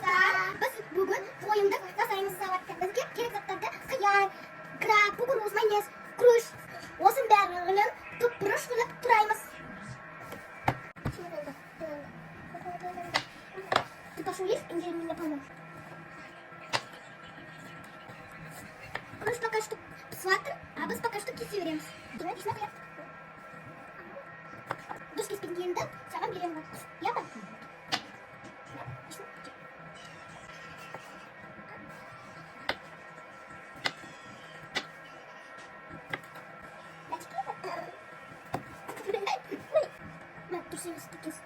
Arkadaşlar biz bugün to'yimda жасаймыз savatda. Bizga kerak zatlarda qiyar, krab, kukuruz, mayonez, guruch, o'sin bärini tuppurush qilib turaymiz. Ты пошли, Индия мне поможет. Круш пока что сватер, а біз пока что кисевереміз. Демек, ешіне қояды. Дұрыс кеспен келінді, саған берем ғой. Я ба? Дұрыс емес, кес.